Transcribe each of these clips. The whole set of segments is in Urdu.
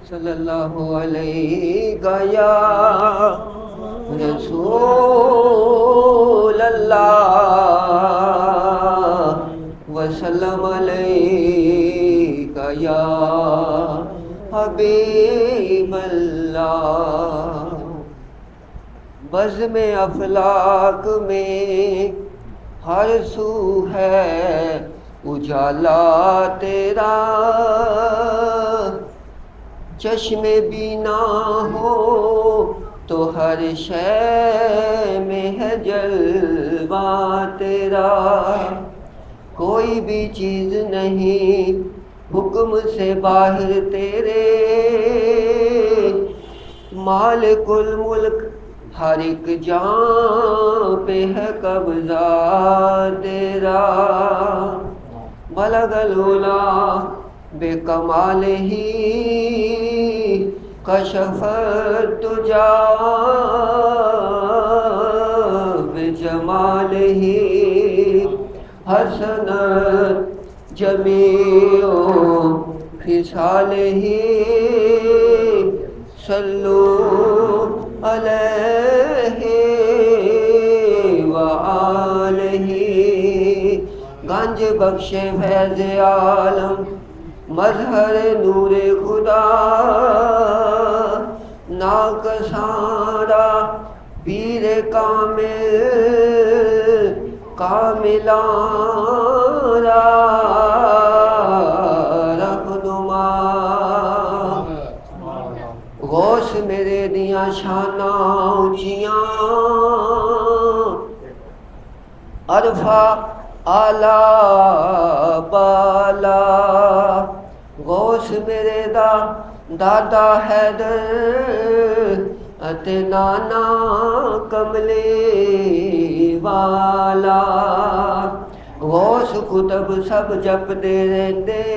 صلی اللہ علیہ یا رسول اللہ وسلم علیہ یا حبیب اللہ۔ بزم افلاک میں ہر سو ہے اجالا تیرا، چشم بینا ہو تو ہر شے میں ہے جلوہ تیرا، کوئی بھی چیز نہیں حکم سے باہر تیرے، مالک الملک ہر ایک جان پہ ہے قبضہ تیرا، بلغ العلا بے کمال ہی کشف الدجا بے جمال ہی حسنت جمیع خصال ہی، صلو علیہ وآلہ۔ گنج بخش فیض عالم مظہر نور خدا، ناکسارا پیر کامل کاملان را رہنما، غوث میرے دیاں شاناں اونچیاں، عرفہ اعلیٰ بالا، غوث میرے دادا حیدر اتے نانا کملی والا، غوث کتب سب جپ دے رہندے،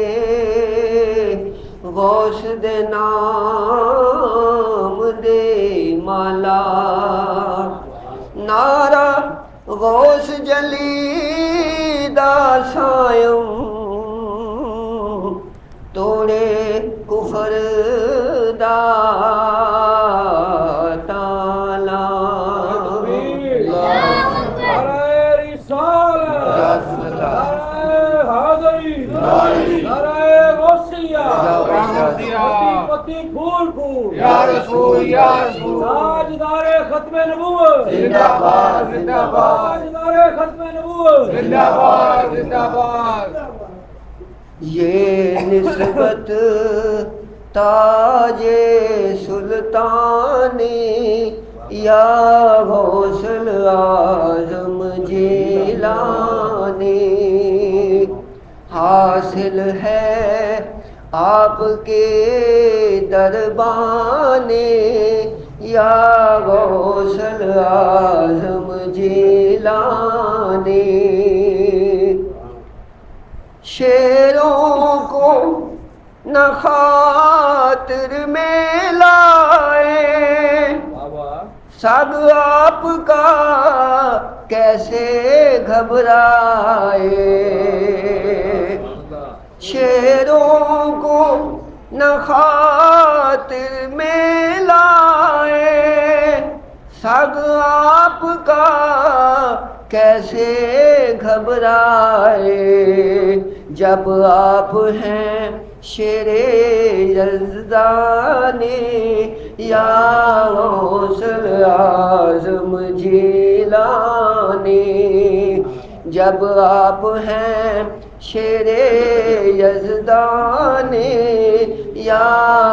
غوث دے نام دے مالا، نعرہ غوث جلی دا سائم توڑے کفر دا تالا، یا رسول یا رسول، تاجدار ختم نبوت زندہ باد زندہ باد، تاجدار ختم نبوت زندہ باد زندہ باد۔ یہ نسبت تاج سلطانی یا غوث اعظم جیلانی، حاصل ہے آپ کے دربانے یا غوث اعظم جیلانی، شیروں کو نہ خاطر میں لائے، سب آپ کا کیسے گھبرائے، شیروں کو نہ خاطر میں لائے، سگ آپ کا کیسے گھبرائے، جب آپ ہیں شیر یزدانی یا غوث اعظم جیلانی، جب آپ ہیں شیر یزدانی یا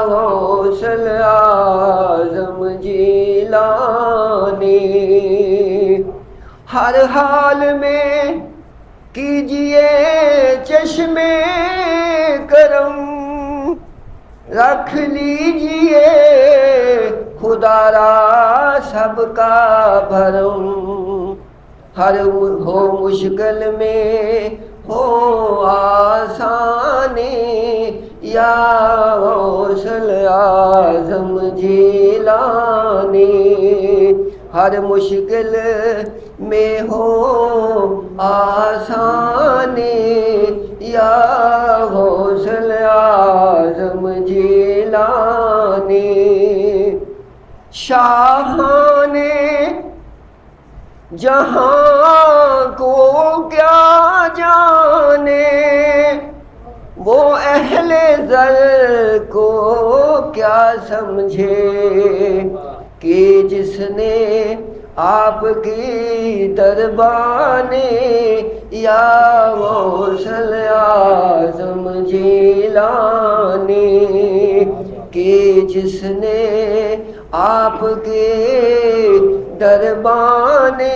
غوث اعظم جیلانی، ہر حال میں کیجئے چشم کرم، رکھ لیجئے خدا را سب کا بھرم، ہر ہو مشکل میں ہو آسانی یا غوث اعظم جیلانی، ہر مشکل میں ہو آسانی یا غوث اعظم جیلانی شاہان جہاں کو کیا جانے وہ اہل زر کو کیا سمجھے کہ جس نے آپ کی دربانے یا غوث اعظم جیلانی کہ جس نے آپ کے دربانے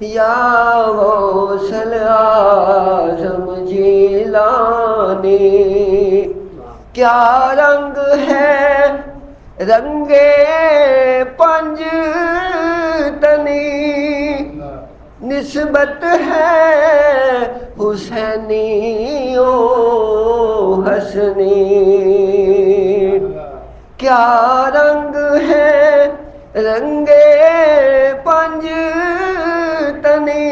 یا غوث اعظم جیلانی کیا رنگ ہے رنگے پنج تنی نسبت ہے حسینی و حسنی کیا رنگ ہے رنگے پنج تنی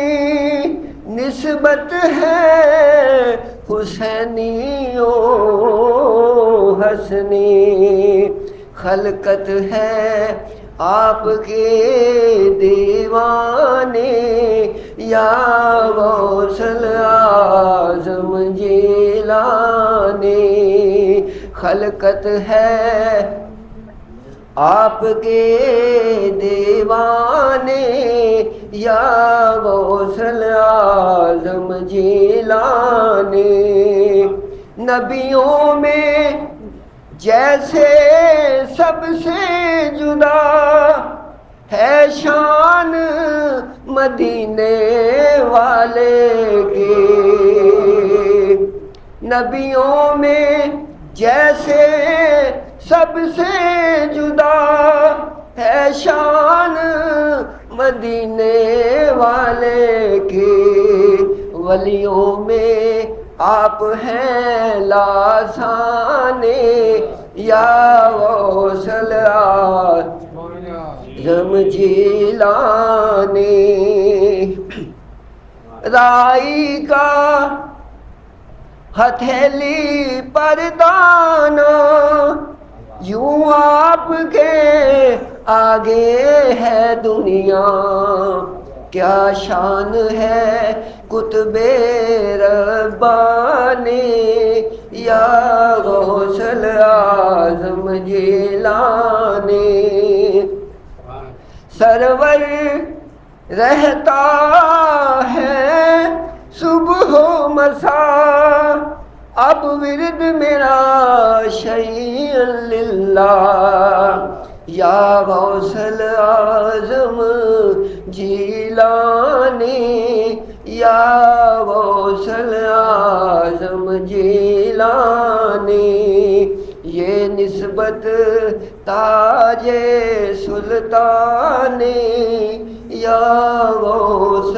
نسبت ہے حسینی و حسنی خلقت ہے آپ کے دیوانے یا غوث اعظم جیلانی خلقت ہے آپ کے دیوانے یا غوث اعظم جیلانی نبیوں میں جیسے سب سے جدا ہے شان مدینے والے کی نبیوں میں جیسے سب سے جدا ہے شان مدینے والے کی ولیوں میں آپ ہیں لاسانے یا غوث اعظم جیلانی رائی کا ہتھیلی پر دانا یوں آپ کے آگے ہے دنیا کیا شان ہے قطب ربانی یا غوث اعظم جیلانی سرور رہتا ہے صبح و مساء اب ورد میرا شیء للہ یا غوث اعظم جیلانی یا غوث اعظم جیلانی یہ نسبت تاج سلطانی یا غوث